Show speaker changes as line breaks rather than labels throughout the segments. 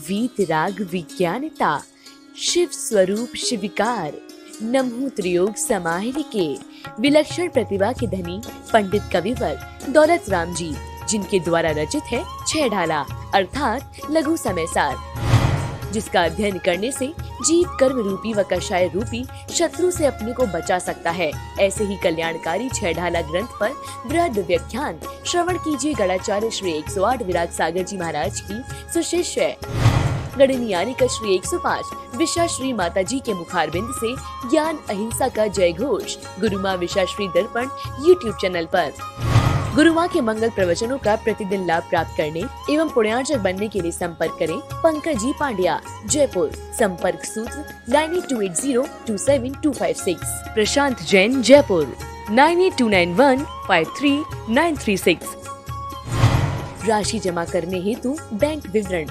वीत राग विज्ञानता, शिव स्वरूप शिविकार, नमो त्रियोग समाहिर के विलक्षण प्रतिभा के धनी पंडित कविवर दौलत राम जी, जिनके द्वारा रचित है छह ढाला अर्थात लघु समय सार, जिसका अध्ययन करने से जीव कर्म रूपी व कषाय रूपी शत्रु से अपने को बचा सकता है। ऐसे ही कल्याणकारी छह ढाला ग्रंथ पर बृहद व्याख्यान श्रवण कीजिए गणाचार्य श्री 108 विराट सागर जी महाराज की सुशिष्य गणनियानी का श्री 105 विशा श्री माता जी के मुखारबिंद से ज्ञान अहिंसा का जय घोष गुरु माँ विशा श्री दर्पण यूट्यूब चैनल पर। गुरु माँ के मंगल प्रवचनों का प्रतिदिन लाभ प्राप्त करने एवं पुण्यार्जक बनने के लिए संपर्क करें पंकज जी पांड्या, जयपुर। संपर्क सूत्र 9828027256। प्रशांत जैन, जयपुर 9829153936। राशि जमा करने हेतु बैंक विवरण।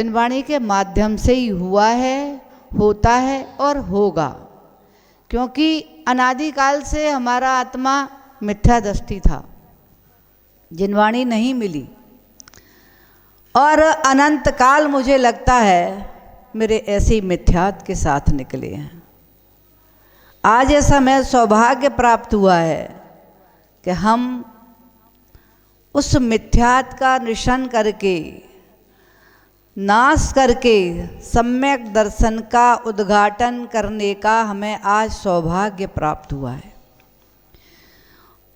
वाणी के माध्यम से ही हुआ है, होता है और होगा, क्योंकि अनादिकाल से हमारा आत्मा मिथ्या दृष्टि था, जिनवाणी नहीं मिली और अनंत काल मुझे लगता है मेरे ऐसे ही मिथ्यात के साथ निकले हैं। आज ऐसा मैं सौभाग्य प्राप्त हुआ है कि हम उस मिथ्यात का निशन करके नाश करके सम्यक दर्शन का उद्घाटन करने का हमें आज सौभाग्य प्राप्त हुआ है।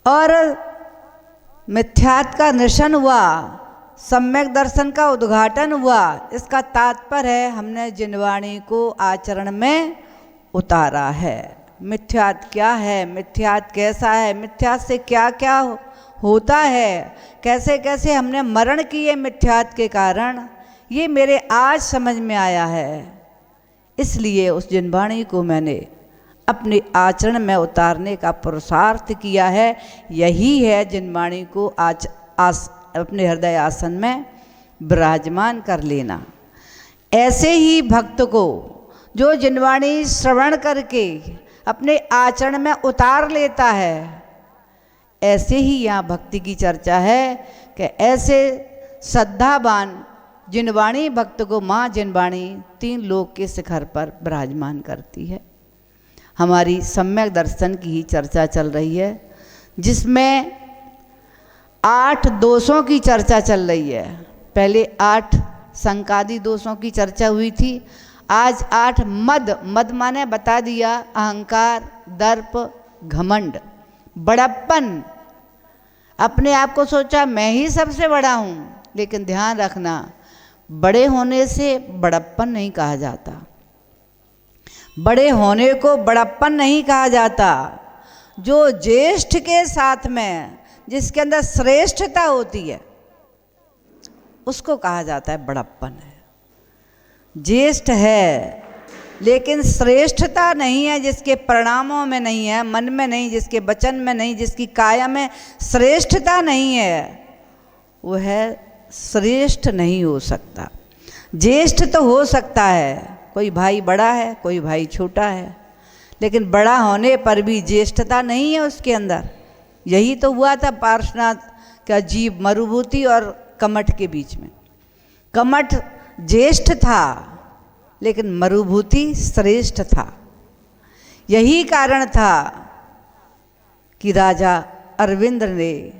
और मिथ्यात का निशन हुआ, सम्यक दर्शन का उद्घाटन हुआ, इसका तात्पर्य है हमने जिनवाणी को आचरण में उतारा है। मिथ्यात क्या है, मिथ्यात कैसा है, मिथ्यात से क्या क्या होता है, कैसे कैसे हमने मरण किए मिथ्यात के कारण, ये मेरे आज समझ में आया है। इसलिए उस जिनवाणी को मैंने अपने आचरण में उतारने का पुरुषार्थ किया है। यही है जिनवाणी को आज अपने हृदय आसन में विराजमान कर लेना। ऐसे ही भक्त को जो जिनवाणी श्रवण करके अपने आचरण में उतार लेता है, ऐसे ही यहाँ भक्ति की चर्चा है कि ऐसे श्रद्धावान जिनवाणी भक्त को माँ जिनवाणी 3 लोक के शिखर पर विराजमान करती है। हमारी सम्यक दर्शन की ही चर्चा चल रही है, जिसमें 8 दोषों की चर्चा चल रही है। पहले 8 संकादी दोषों की चर्चा हुई थी, आज 8 मद माने बता दिया, अहंकार, दर्प, घमंड, बड़प्पन। अपने आप को सोचा मैं ही सबसे बड़ा हूँ, लेकिन ध्यान रखना बड़े होने से बड़प्पन नहीं कहा जाता, बड़े होने को बड़प्पन नहीं कहा जाता। जो ज्येष्ठ के साथ में जिसके अंदर श्रेष्ठता होती है उसको कहा जाता है बड़प्पन है। ज्येष्ठ है लेकिन श्रेष्ठता नहीं है, जिसके परिणामों में नहीं है, मन में नहीं, जिसके वचन में नहीं, जिसकी काया में श्रेष्ठता नहीं है, वो है श्रेष्ठ नहीं हो सकता। ज्येष्ठ तो हो सकता है, कोई भाई बड़ा है, कोई भाई छोटा है, लेकिन बड़ा होने पर भी ज्येष्ठता नहीं है उसके अंदर। यही तो हुआ था पार्श्वनाथ का जीव मरुभूति और कमठ के बीच में। कमठ ज्येष्ठ था लेकिन मरुभूति श्रेष्ठ था। यही कारण था कि राजा अरविंद ने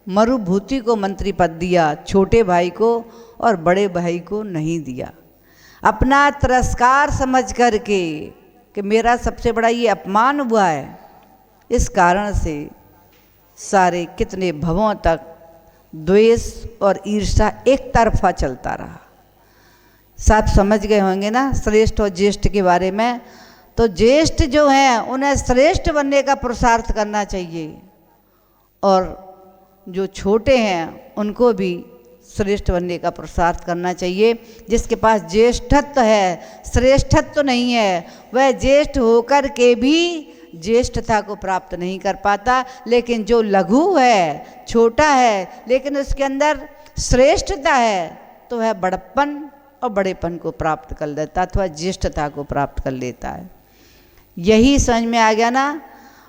मरुभूति को मंत्री पद दिया, छोटे भाई को और बड़े भाई को नहीं दिया। अपना तिरस्कार समझ करके कि मेरा सबसे बड़ा ये अपमान हुआ है, इस कारण से सारे कितने भवों तक द्वेष और ईर्ष्या एक तरफा चलता रहा। सब समझ गए होंगे ना श्रेष्ठ और ज्येष्ठ के बारे में। तो ज्येष्ठ जो हैं उन्हें श्रेष्ठ बनने का पुरुषार्थ करना चाहिए, और जो छोटे हैं उनको भी श्रेष्ठ बनने का पुरुषार्थ करना चाहिए। जिसके पास ज्येष्ठत्व है, श्रेष्ठत्व नहीं है, वह ज्येष्ठ होकर के भी ज्येष्ठता को प्राप्त नहीं कर पाता। लेकिन जो लघु है, छोटा है, लेकिन उसके अंदर श्रेष्ठता है, तो वह बड़प्पन और बड़ेपन को प्राप्त कर लेता है अथवा ज्येष्ठता को प्राप्त कर लेता है। यही समझ में आ गया ना।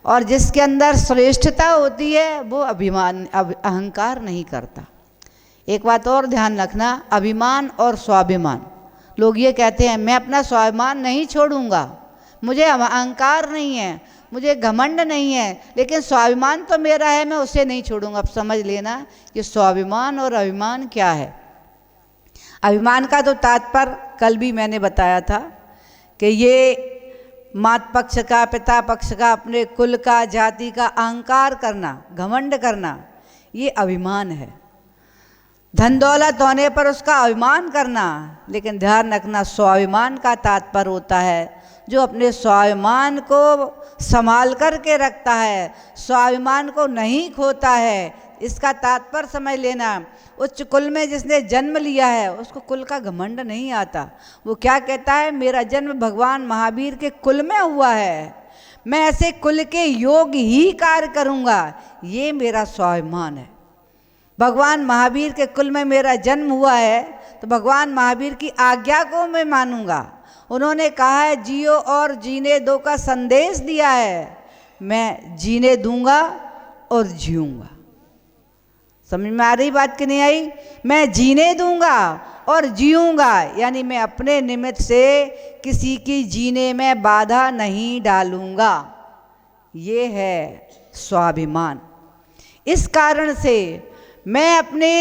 और जिसके अंदर श्रेष्ठता होती है वो अहंकार नहीं करता। एक बात और ध्यान रखना, अभिमान और स्वाभिमान। लोग ये कहते हैं मैं अपना स्वाभिमान नहीं छोड़ूंगा, मुझे अहंकार नहीं है, मुझे घमंड नहीं है, लेकिन स्वाभिमान तो मेरा है, मैं उसे नहीं छोड़ूंगा। अब समझ लेना कि स्वाभिमान और अभिमान क्या है। अभिमान का तो तात्पर्य कल भी मैंने बताया था कि ये मात पक्ष का, पिता पक्ष का, अपने कुल का, जाति का अहंकार करना, घमंड करना, ये अभिमान है। धन दौलत होने पर उसका अभिमान करना। लेकिन ध्यान रखना, स्वाभिमान का तात्पर्य होता है जो अपने स्वाभिमान को संभाल करके रखता है, स्वाभिमान को नहीं खोता है। इसका तात्पर्य समझ लेना। उच्च कुल में जिसने जन्म लिया है उसको कुल का घमंड नहीं आता। वो क्या कहता है, मेरा जन्म भगवान महावीर के कुल में हुआ है, मैं ऐसे कुल के योग ही कार्य करूँगा, ये मेरा स्वाभिमान है। भगवान महावीर के कुल में मेरा जन्म हुआ है तो भगवान महावीर की आज्ञा को मैं मानूंगा। उन्होंने कहा है जियो और जीने दो का संदेश दिया है, मैं जीने दूंगा और जीऊंगा। समझ में आ रही बात कि नहीं आई? मैं जीने दूंगा और जीऊंगा, यानी मैं अपने निमित्त से किसी की जीने में बाधा नहीं डालूंगा। ये है स्वाभिमान। इस कारण से मैं अपने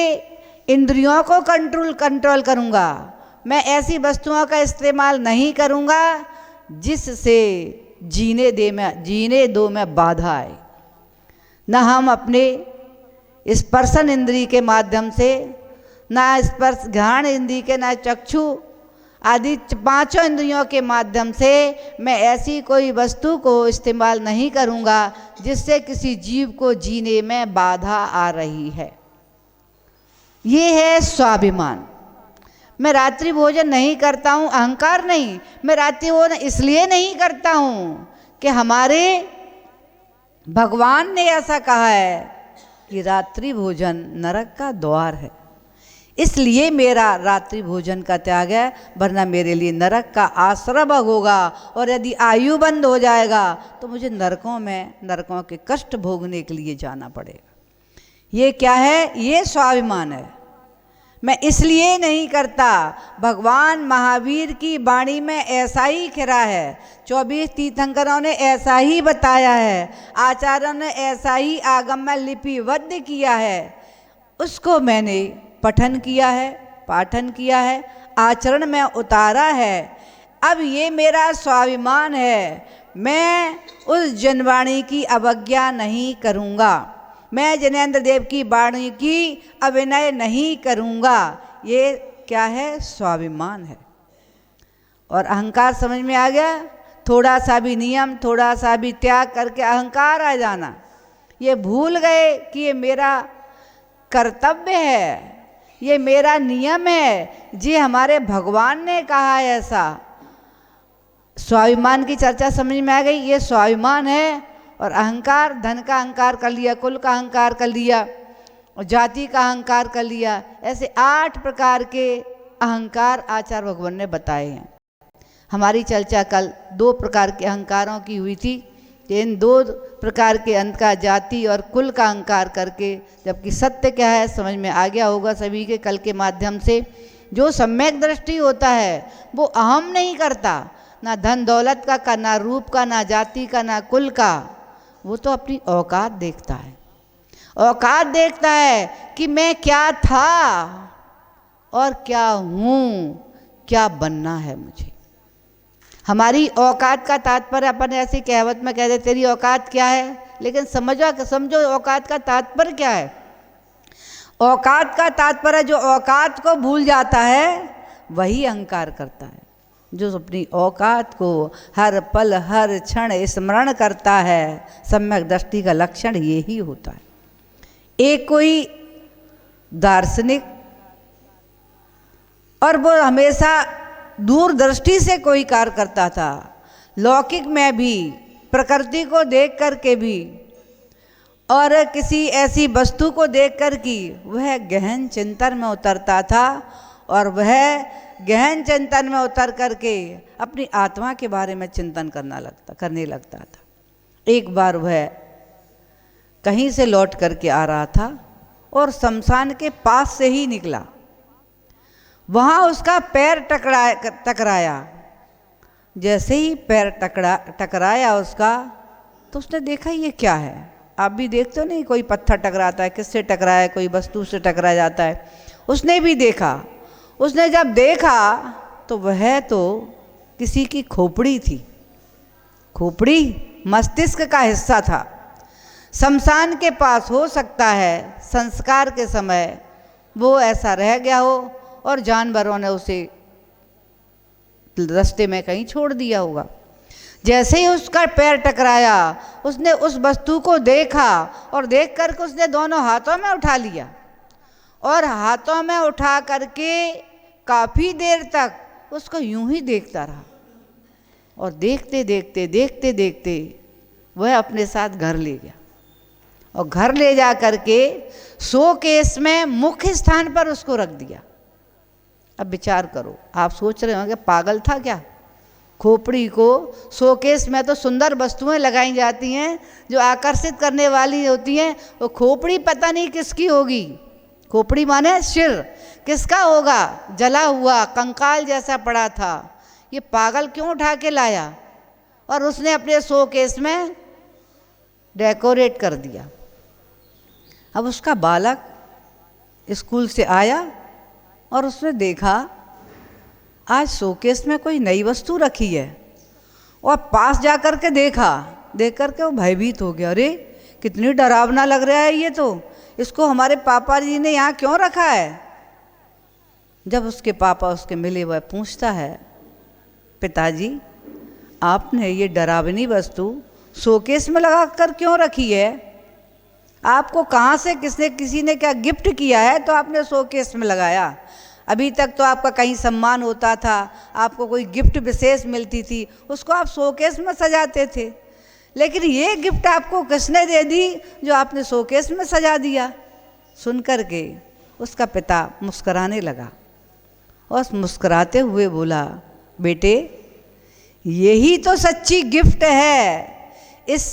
इंद्रियों को कंट्रोल करूंगा। मैं ऐसी वस्तुओं का इस्तेमाल नहीं करूंगा जिससे जीने दो में बाधा आए। न हम अपने स्पर्शन इंद्रिय के माध्यम से, ना स्पर्श घ्राण इंद्रिय के, ना चक्षु आदि पांचों इंद्रियों के माध्यम से मैं ऐसी कोई वस्तु को इस्तेमाल नहीं करूंगा जिससे किसी जीव को जीने में बाधा आ रही है। ये है स्वाभिमान। मैं रात्रि भोजन नहीं करता हूँ, अहंकार नहीं, मैं रात्रि भोजन इसलिए नहीं करता हूँ कि हमारे भगवान ने ऐसा कहा है कि रात्रि भोजन नरक का द्वार है, इसलिए मेरा रात्रि भोजन का त्याग है, वरना मेरे लिए नरक का आश्रय होगा। और यदि आयु बंद हो जाएगा तो मुझे नरकों के कष्ट भोगने के लिए जाना पड़ेगा। ये क्या है? ये स्वाभिमान है। मैं इसलिए नहीं करता, भगवान महावीर की वाणी में ऐसा ही खिरा है, 24 तीर्थंकरों ने ऐसा ही बताया है, आचार्यों ने ऐसा ही आगम में लिपिबद्ध किया है, उसको मैंने पठन किया है, पाठन किया है, आचरण में उतारा है। अब ये मेरा स्वाभिमान है, मैं उस जनवाणी की अवज्ञा नहीं करूँगा, मैं जिनेंद्र देव की वाणी की अभिनय नहीं करूँगा। ये क्या है? स्वाभिमान है। और अहंकार समझ में आ गया? थोड़ा सा भी नियम, थोड़ा सा भी त्याग करके अहंकार आ जाना। ये भूल गए कि ये मेरा कर्तव्य है, ये मेरा नियम है, जी हमारे भगवान ने कहा है ऐसा। स्वाभिमान की चर्चा समझ में आ गई? ये स्वाभिमान है। और अहंकार, धन का अहंकार कर लिया, कुल का अहंकार कर लिया और जाति का अहंकार कर लिया। ऐसे 8 प्रकार के अहंकार आचार्य भगवान ने बताए हैं। हमारी चर्चा कल 2 प्रकार के अहंकारों की हुई थी। इन 2 प्रकार के अंत का जाति और कुल का अहंकार करके, जबकि सत्य क्या है समझ में आ गया होगा सभी के कल के माध्यम से। जो सम्यक दृष्टि होता है वो अहम नहीं करता, ना धन दौलत का, ना रूप का, ना जाति का, ना कुल का। वो तो अपनी औकात देखता है। औकात देखता है कि मैं क्या था और क्या हूँ, क्या बनना है मुझे। हमारी औकात का तात्पर्य अपन ऐसी कहावत में कह दे तेरी औकात क्या है, लेकिन समझो औकात का तात्पर्य क्या है। औकात का तात्पर्य जो औकात को भूल जाता है वही अहंकार करता है। जो अपनी औकात को हर पल हर क्षण स्मरण करता है, सम्यक दृष्टि का लक्षण यही होता है। एक कोई दार्शनिक, और वो हमेशा दूरदृष्टि से कोई कार्य करता था, लौकिक में भी, प्रकृति को देख करके भी, और किसी ऐसी वस्तु को देख कर कि वह गहन चिंतन में उतरता था और वह गहन चिंतन में उतर करके अपनी आत्मा के बारे में चिंतन करने लगता था। एक बार वह कहीं से लौट करके आ रहा था और शमशान के पास से ही निकला। वहाँ उसका पैर टकराया। जैसे ही पैर टकराया उसका, तो उसने देखा ये क्या है। आप भी देखते हो नहीं, कोई पत्थर टकराता है, किससे टकराया, कोई वस्तु से टकरा जाता है। उसने भी देखा। उसने जब देखा तो वह तो किसी की खोपड़ी थी। खोपड़ी मस्तिष्क का हिस्सा था। शमशान के पास हो सकता है संस्कार के समय वो ऐसा रह गया हो और जानवरों ने उसे रास्ते में कहीं छोड़ दिया होगा। जैसे ही उसका पैर टकराया, उसने उस वस्तु को देखा और देख करके उसने दोनों हाथों में उठा लिया और हाथों में उठा करके काफ़ी देर तक उसको यूं ही देखता रहा। और देखते देखते वह अपने साथ घर ले गया और घर ले जा करके शोकेस में मुख्य स्थान पर उसको रख दिया। अब विचार करो, आप सोच रहे होंगे पागल था क्या? खोपड़ी को शोकेस में तो सुंदर वस्तुएं लगाई जाती हैं जो आकर्षित करने वाली होती हैं, वो खोपड़ी पता नहीं किसकी होगी। खोपड़ी माने सिर, किसका होगा? जला हुआ कंकाल जैसा पड़ा था। ये पागल क्यों उठा के लाया और उसने अपने शोकेस में डेकोरेट कर दिया। अब उसका बालक स्कूल से आया और उसने देखा आज शोकेस में कोई नई वस्तु रखी है और पास जा कर के देख करके वो भयभीत हो गया। अरे कितनी डरावना लग रहा है ये तो, इसको हमारे पापा जी ने यहाँ क्यों रखा है? जब उसके पापा उसके मिले, वह पूछता है, पिताजी आपने ये डरावनी वस्तु शोकेस में लगा कर क्यों रखी है? आपको कहाँ से किसी ने क्या गिफ्ट किया है तो आपने शोकेस में लगाया? अभी तक तो आपका कहीं सम्मान होता था, आपको कोई गिफ्ट विशेष मिलती थी, उसको आप शोकेस में सजाते थे, लेकिन ये गिफ्ट आपको किसने दे दी जो आपने शोकेस में सजा दिया? सुन कर के उसका पिता मुस्कराने लगा और मुस्कराते हुए बोला, बेटे यही तो सच्ची गिफ्ट है। इस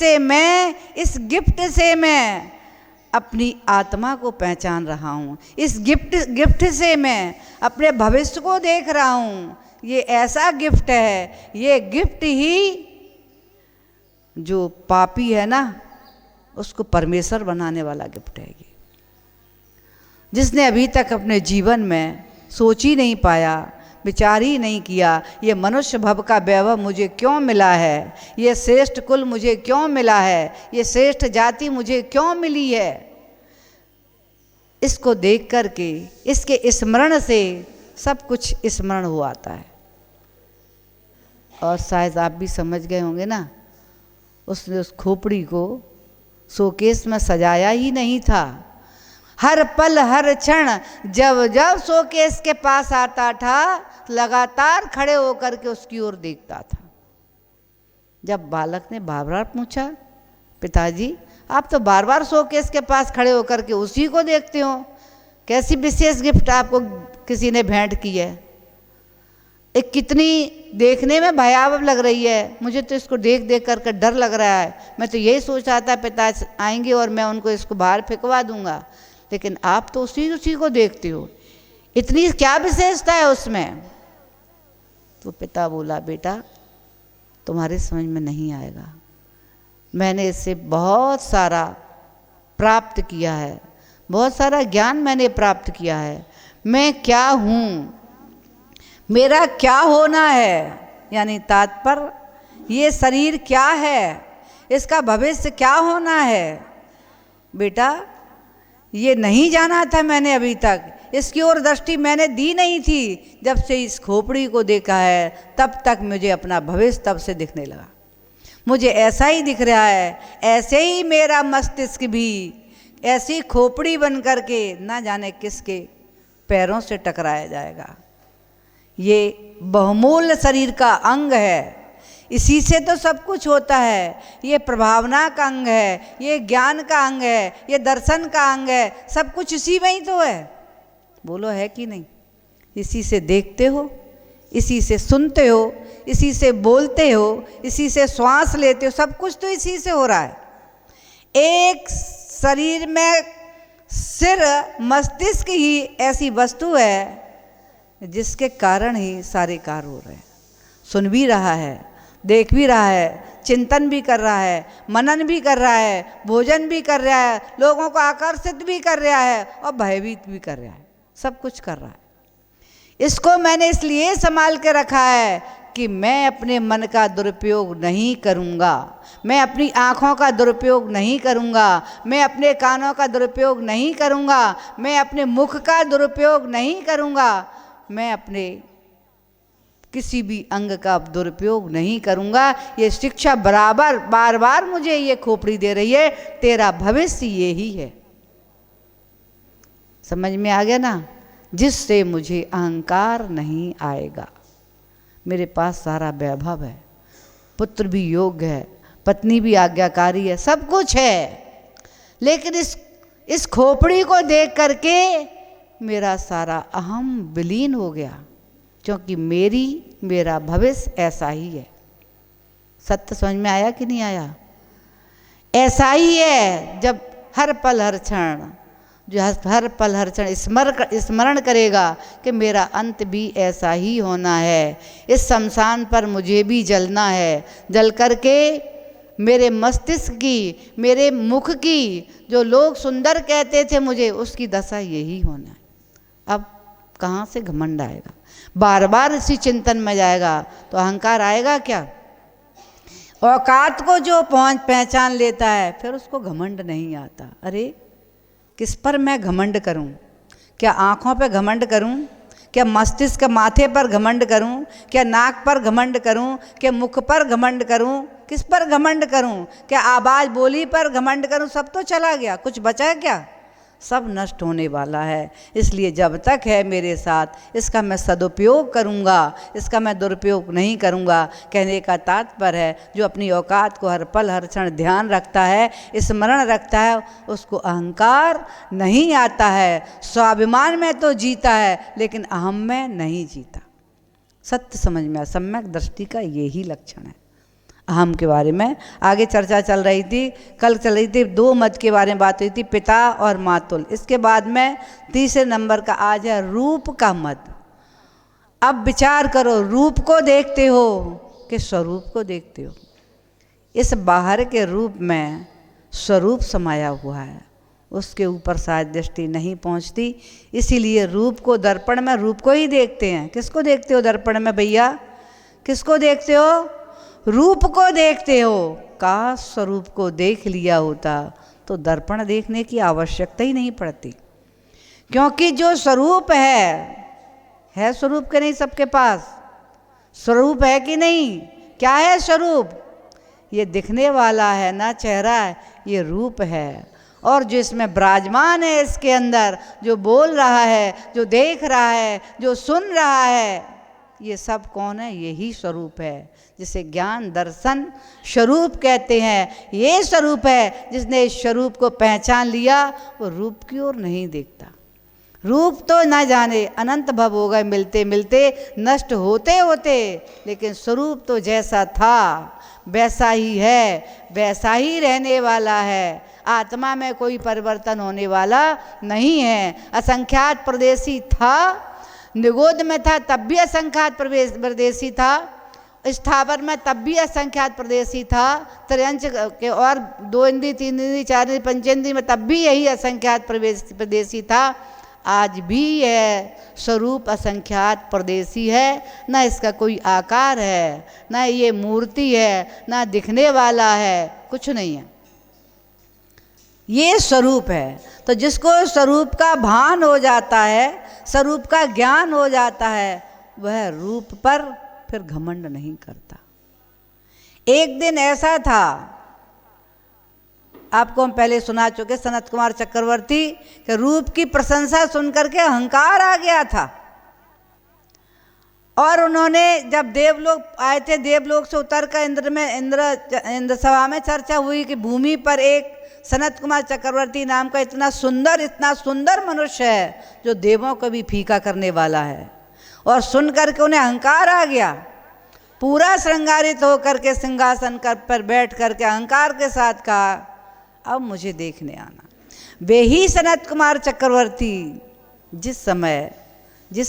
गिफ्ट से मैं अपनी आत्मा को पहचान रहा हूँ। इस गिफ्ट से मैं अपने भविष्य को देख रहा हूँ। ये ऐसा गिफ्ट है, ये गिफ्ट ही जो पापी है ना उसको परमेश्वर बनाने वाला गिफ्ट है। ये जिसने अभी तक अपने जीवन में सोच ही नहीं पाया, विचार ही नहीं किया, ये मनुष्य भव का वैभव मुझे क्यों मिला है, ये श्रेष्ठ कुल मुझे क्यों मिला है, ये श्रेष्ठ जाति मुझे क्यों मिली है, इसको देख करके इसके स्मरण से सब कुछ स्मरण हो आता है। और शायद आप भी समझ गए होंगे ना, उसने उस खोपड़ी को शोकेस में सजाया ही नहीं था। हर पल हर क्षण जब जब शोकेस के पास आता था लगातार खड़े होकर के उसकी ओर देखता था। जब बालक ने बार बार पूछा, पिताजी आप तो बार बार शोकेस के पास खड़े होकर के उसी को देखते हो, कैसी विशेष गिफ्ट आपको किसी ने भेंट की है? एक कितनी देखने में भयावह लग रही है, मुझे तो इसको देख देख करके डर लग रहा है। मैं तो यही सोच रहा था पिता आएंगे और मैं उनको इसको बाहर फेंकवा दूंगा, लेकिन आप तो उसी को देखते हो, इतनी क्या विशेषता है उसमें? तो पिता बोला, बेटा तुम्हारे समझ में नहीं आएगा, मैंने इससे बहुत सारा प्राप्त किया है, बहुत सारा ज्ञान मैंने प्राप्त किया है। मैं क्या हूँ, मेरा क्या होना है, यानी तात्पर्य ये शरीर क्या है, इसका भविष्य क्या होना है। बेटा ये नहीं जाना था मैंने अभी तक, इसकी ओर दृष्टि मैंने दी नहीं थी। जब से इस खोपड़ी को देखा है तब तक मुझे अपना भविष्य तब से दिखने लगा। मुझे ऐसा ही दिख रहा है, ऐसे ही मेरा मस्तिष्क भी ऐसी खोपड़ी बन करके ना जाने किसके पैरों से टकराया जाएगा। ये बहुमूल्य शरीर का अंग है, इसी से तो सब कुछ होता है। ये प्रभावना का अंग है, ये ज्ञान का अंग है, ये दर्शन का अंग है, सब कुछ इसी में ही तो है। बोलो है कि नहीं? इसी से देखते हो, इसी से सुनते हो, इसी से बोलते हो, इसी से श्वास लेते हो, सब कुछ तो इसी से हो रहा है। एक शरीर में सिर मस्तिष्क ही ऐसी वस्तु है जिसके कारण ही सारे कार्य हो रहे हैं। सुन भी रहा है, देख भी रहा है, चिंतन भी कर रहा है, मनन भी कर रहा है, भोजन भी कर रहा है, लोगों को आकर्षित भी कर रहा है और भयभीत भी कर रहा है, सब कुछ कर रहा है। इसको मैंने इसलिए संभाल के रखा है कि मैं अपने मन का दुरुपयोग नहीं करूँगा, मैं अपनी आँखों का दुरुपयोग नहीं करूँगा, मैं अपने कानों का दुरुपयोग नहीं करूँगा, मैं अपने मुख का दुरुपयोग नहीं करूँगा, मैं अपने किसी भी अंग का दुरुपयोग नहीं करूँगा। ये शिक्षा बराबर बार बार मुझे ये खोपड़ी दे रही है, तेरा भविष्य यही है। समझ में आ गया ना? जिससे मुझे अहंकार नहीं आएगा। मेरे पास सारा वैभव है, पुत्र भी योग्य है, पत्नी भी आज्ञाकारी है, सब कुछ है, लेकिन इस खोपड़ी को देख करके मेरा सारा अहम विलीन हो गया, क्योंकि मेरा भविष्य ऐसा ही है। सत्य समझ में आया कि नहीं आया? ऐसा ही है। जब हर पल हर क्षण, जो हर पल हर क्षण स्मरण करेगा कि मेरा अंत भी ऐसा ही होना है, इस शमशान पर मुझे भी जलना है, जल करके मेरे मस्तिष्क की, मेरे मुख की, जो लोग सुंदर कहते थे मुझे, उसकी दशा यही होना है। अब कहाँ से घमंड आएगा? बार बार इसी चिंतन में जाएगा तो अहंकार आएगा क्या? औकात को जो पहचान लेता है फिर उसको घमंड नहीं आता। अरे किस पर मैं घमंड करूं? क्या आँखों पर घमंड करूं? क्या मस्तिष्क माथे पर घमंड करूं? क्या नाक पर घमंड करूं? क्या मुख पर घमंड करूं? किस पर घमंड करूं? क्या आवाज़ बोली पर घमंड करूं? सब तो चला गया, कुछ बचा है क्या? सब नष्ट होने वाला है। इसलिए जब तक है मेरे साथ इसका मैं सदुपयोग करूँगा, इसका मैं दुरुपयोग नहीं करूँगा। कहने का तात्पर्य है जो अपनी औकात को हर पल हर क्षण ध्यान रखता है, स्मरण रखता है, उसको अहंकार नहीं आता है। स्वाभिमान में तो जीता है लेकिन अहम में नहीं जीता। सत्य समझ में आया? सम्यक दृष्टि का यही लक्षण है। अहम के बारे में आगे चर्चा चल रही थी, कल चल रही थी, दो मत के बारे में बात हुई थी, पिता और मातुल। इसके बाद में तीसरे नंबर का आज है रूप का मत। अब विचार करो, रूप को देखते हो कि स्वरूप को देखते हो? इस बाहर के रूप में स्वरूप समाया हुआ है, उसके ऊपर शायद दृष्टि नहीं पहुंचती, इसीलिए रूप को दर्पण में रूप को ही देखते हैं। किसको देखते हो दर्पण में भैया? किसको देखते हो? रूप को देखते हो। काश स्वरूप को देख लिया होता तो दर्पण देखने की आवश्यकता ही नहीं पड़ती, क्योंकि जो स्वरूप है स्वरूप के नहीं सबके पास? स्वरूप है कि नहीं? क्या है स्वरूप? ये दिखने वाला है ना चेहरा है, ये रूप है। और जो इसमें विराजमान है, इसके अंदर जो बोल रहा है, जो देख रहा है, जो सुन रहा है, ये सब कौन है? यही स्वरूप है, जिसे ज्ञान दर्शन स्वरूप कहते हैं। ये स्वरूप है। जिसने इस स्वरूप को पहचान लिया वो रूप की ओर नहीं देखता। रूप तो ना जाने अनंत भव हो गए मिलते मिलते, नष्ट होते होते, लेकिन स्वरूप तो जैसा था वैसा ही है, वैसा ही रहने वाला है। आत्मा में कोई परिवर्तन होने वाला नहीं है। असंख्यात प्रदेशी था, निगोद में था तब भी असंख्यात प्रदेशी था, स्थावर में तब भी असंख्यात प्रदेशी था, त्रयंच के और 2 इंद्री 3 इंद्री 4 इंद्री पंचेंद्री में तब भी यही असंख्यात प्रदेशी था। आज भी यह स्वरूप असंख्यात प्रदेशी है। ना इसका कोई आकार है, ना ये मूर्ति है, ना दिखने वाला है, कुछ नहीं है। ये स्वरूप है। तो जिसको स्वरूप का भान हो जाता है, स्वरूप का ज्ञान हो जाता है, वह रूप पर फिर घमंड नहीं करता। एक दिन ऐसा था, आपको हम पहले सुना चुके, सनत कुमार चक्रवर्ती के रूप की प्रशंसा सुनकर के अहंकार आ गया था। और उन्होंने जब देवलोक आए थे, देवलोक से उतर कर इंद्र सभा में चर्चा हुई कि भूमि पर एक सनत कुमार चक्रवर्ती नाम का इतना सुंदर मनुष्य है जो देवों को भी फीका करने वाला है। और सुन करके उन्हें अहंकार आ गया। पूरा श्रृंगारित होकर के सिंहासन पर बैठ करके अहंकार के साथ कहा, अब मुझे देखने आना। वे ही सनत कुमार चक्रवर्ती जिस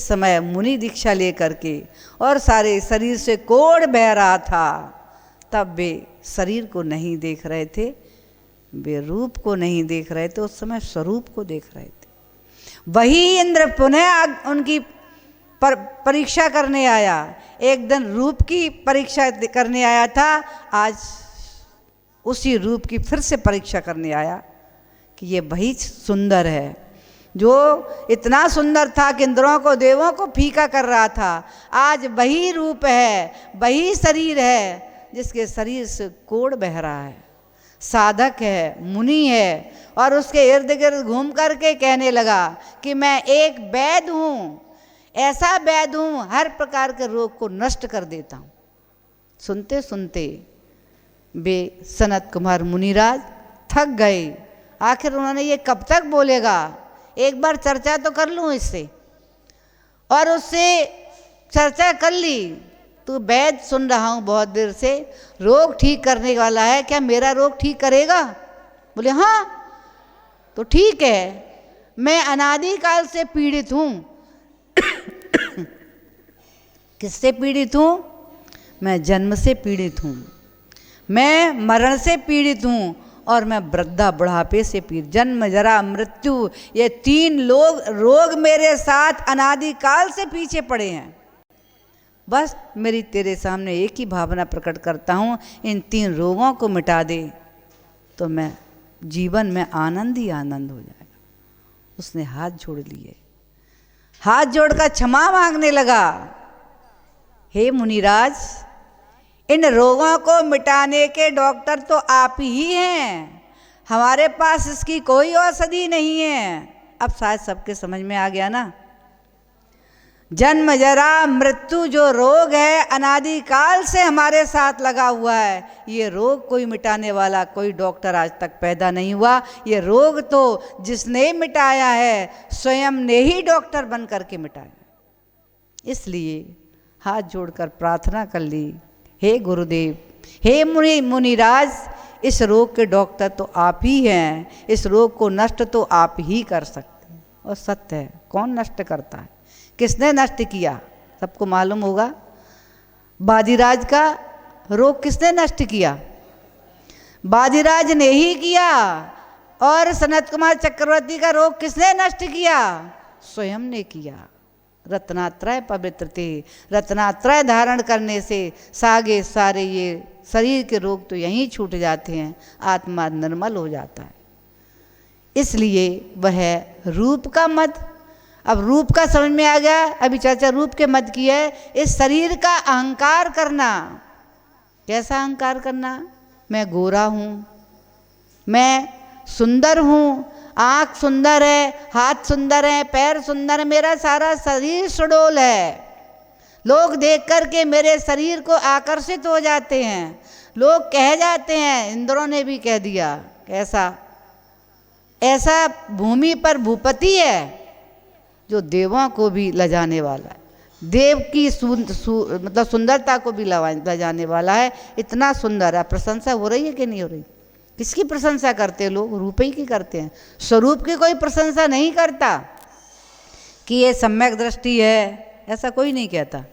समय मुनि दीक्षा लेकर के और सारे शरीर से कोढ़ बह रहा था, तब वे शरीर को नहीं देख रहे थे, वे रूप को नहीं देख रहे थे, उस समय स्वरूप को देख रहे थे। वही इंद्र पुनः उनकी परीक्षा करने आया। एक दिन रूप की परीक्षा करने आया था, आज उसी रूप की फिर से परीक्षा करने आया कि ये वही सुंदर है जो इतना सुंदर था कि इंद्रों को देवों को फीका कर रहा था। आज वही रूप है, वही शरीर है जिसके शरीर से कोढ़ बह रहा है। साधक है, मुनि है, और उसके इर्द गिर्द घूम करके कहने लगा कि मैं एक वैद्य हूँ, ऐसा वैद्य हूँ, हर प्रकार के रोग को नष्ट कर देता हूँ। सुनते सुनते वे सनत कुमार मुनिराज थक गए। आखिर उन्होंने ये कब तक बोलेगा, एक बार चर्चा तो कर लूँ इससे। और उससे चर्चा कर ली, तू वैद्य सुन रहा हूँ बहुत देर से, रोग ठीक करने वाला है, क्या मेरा रोग ठीक करेगा? बोले हाँ। तो ठीक है, मैं अनादिकाल से पीड़ित हूँ। किससे पीड़ित हूँ? मैं जन्म से पीड़ित हूँ, मैं मरण से पीड़ित हूँ, और मैं वृद्धा बुढ़ापे से पीड़ित। जन्म जरा मृत्यु, ये 3 रोग मेरे साथ अनादिकाल से पीछे पड़े हैं। बस मेरी तेरे सामने एक ही भावना प्रकट करता हूँ, इन 3 रोगों को मिटा दे तो मैं जीवन में आनंद ही आनंद हो जाएगा। उसने हाथ जोड़ लिए, हाथ जोड़कर क्षमा मांगने लगा। हे मुनिराज, इन रोगों को मिटाने के डॉक्टर तो आप ही हैं, हमारे पास इसकी कोई औषधि नहीं है। अब शायद सबके समझ में आ गया ना। जन्म जरा मृत्यु जो रोग है, अनादिकाल से हमारे साथ लगा हुआ है, ये रोग कोई मिटाने वाला कोई डॉक्टर आज तक पैदा नहीं हुआ। ये रोग तो जिसने मिटाया है, स्वयं ने ही डॉक्टर बन करके मिटाया। इसलिए हाथ जोड़कर प्रार्थना कर ली, हे गुरुदेव, हे मुनिराज, इस रोग के डॉक्टर तो आप ही हैं, इस रोग को नष्ट तो आप ही कर सकते हैं। और सत्य है, कौन नष्ट करता है? किसने नष्ट किया? सबको मालूम होगा। बाजीराज का रोग किसने नष्ट किया? बाजीराज ने ही किया। और सनत कुमार चक्रवर्ती का रोग किसने नष्ट किया? स्वयं ने किया। रत्नात्रय पवित्र थे, रत्नात्रय धारण करने से सागे सारे ये शरीर के रोग तो यहीं छूट जाते हैं, आत्मा निर्मल हो जाता है। इसलिए वह रूप का मद, अब रूप का समझ में आ गया। अभी चर्चा रूप के मद की है। इस शरीर का अहंकार करना, कैसा अहंकार करना? मैं गोरा हूँ, मैं सुंदर हूँ, आँख सुंदर है, हाथ सुंदर है, पैर सुंदर है, मेरा सारा शरीर सुडोल है। लोग देख करके मेरे शरीर को आकर्षित हो जाते हैं। लोग कह जाते हैं, इंद्रों ने भी कह दिया, ऐसा भूमि पर भूपति है जो देवों को भी लजाने वाला है, देव की मतलब सुंदरता को भी लजाने वाला है। इतना सुंदर है। प्रशंसा हो रही है कि नहीं हो रही? किसकी प्रशंसा करते हैं लोग? रूप ही की करते हैं, स्वरूप की कोई प्रशंसा नहीं करता कि ये सम्यक दृष्टि है, ऐसा कोई नहीं कहता।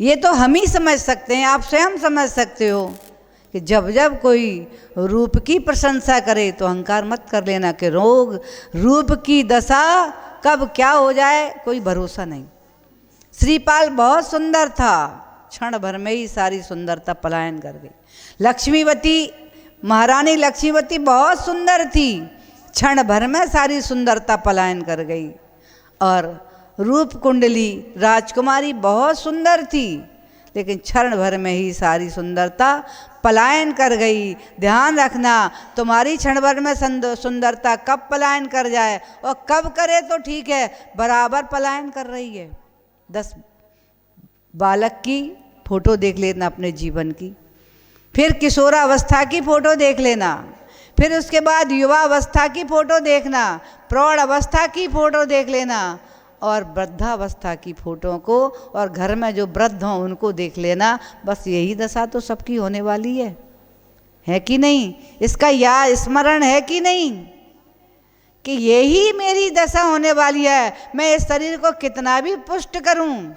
ये तो हम ही समझ सकते हैं, आप स्वयं समझ सकते हो कि जब जब कोई रूप की प्रशंसा करे तो अहंकार मत कर लेना कि रूप की दशा कब क्या हो जाए कोई भरोसा नहीं। श्रीपाल बहुत सुंदर था, क्षण भर में ही सारी सुंदरता पलायन कर गई। लक्ष्मीवती, महारानी लक्ष्मीवती बहुत सुंदर थी, क्षण भर में सारी सुंदरता पलायन कर गई। और रूप कुंडली राजकुमारी बहुत सुंदर थी, लेकिन क्षण भर में ही सारी सुंदरता पलायन कर गई। ध्यान रखना, तुम्हारी क्षण भर में सुंदरता कब पलायन कर जाए और कब करे तो ठीक है, बराबर पलायन कर रही है। 10 बालक की फोटो देख लेना अपने जीवन की, फिर किशोरावस्था की फोटो देख लेना, फिर उसके बाद युवावस्था की फोटो देखना, प्रौढ़ अवस्था की फोटो देख लेना, और वृद्धावस्था की फोटो को, और घर में जो वृद्ध हों उनको देख लेना। बस यही दशा तो सबकी होने वाली है कि नहीं? इसका याद स्मरण है कि नहीं कि यही मेरी दशा होने वाली है। मैं इस शरीर को कितना भी पुष्ट करूं,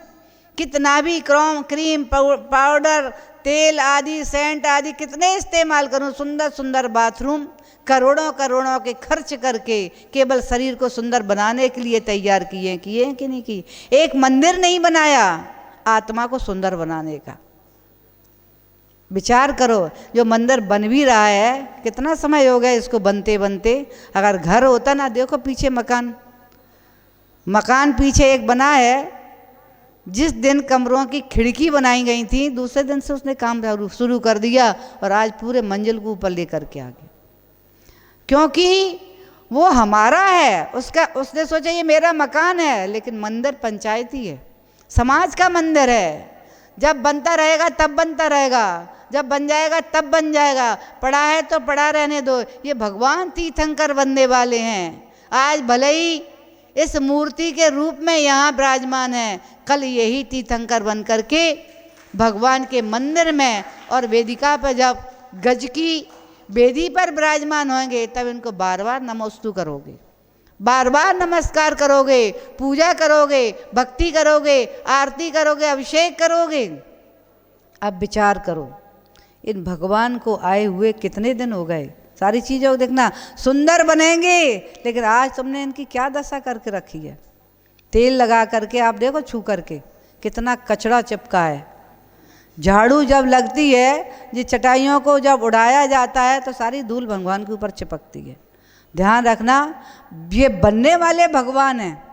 कितना भी क्रीम पाउडर तेल आदि सेंट आदि कितने इस्तेमाल करूं, सुंदर सुंदर बाथरूम करोड़ों करोड़ों के खर्च करके केवल शरीर को सुंदर बनाने के लिए तैयार किए कि नहीं की? एक मंदिर नहीं बनाया आत्मा को सुंदर बनाने का। विचार करो, जो मंदिर बन भी रहा है कितना समय हो गया इसको बनते बनते। अगर घर होता ना, देखो पीछे मकान पीछे एक बना है, जिस दिन कमरों की खिड़की बनाई गई थी दूसरे दिन से उसने काम शुरू कर दिया और आज पूरे मंजिल को ऊपर लेकर के आ गया। क्योंकि वो हमारा है, उसने सोचा ये मेरा मकान है, लेकिन मंदिर पंचायती है, समाज का मंदिर है। जब बनता रहेगा तब बनता रहेगा, जब बन जाएगा तब बन जाएगा। पड़ा है तो पड़ा रहने दो। ये भगवान तीर्थंकर बनने वाले हैं। आज भले ही इस मूर्ति के रूप में यहाँ विराजमान है, कल यही तीर्थंकर बन करके भगवान के मंदिर में और वेदिका पर जब गज की वेदी पर विराजमान होंगे तब इनको बार बार नमोस्तु करोगे, बार बार नमस्कार करोगे, पूजा करोगे, भक्ति करोगे, आरती करोगे, अभिषेक करोगे। अब विचार करो, इन भगवान को आए हुए कितने दिन हो गए। सारी चीज़ों को देखना, सुंदर बनेंगे, लेकिन आज तुमने इनकी क्या दशा करके रखी है। तेल लगा करके आप देखो, छू करके कितना कचरा चिपका है। झाड़ू जब लगती है, ये चटाइयों को जब उड़ाया जाता है तो सारी धूल भगवान के ऊपर चिपकती है। ध्यान रखना, ये बनने वाले भगवान हैं,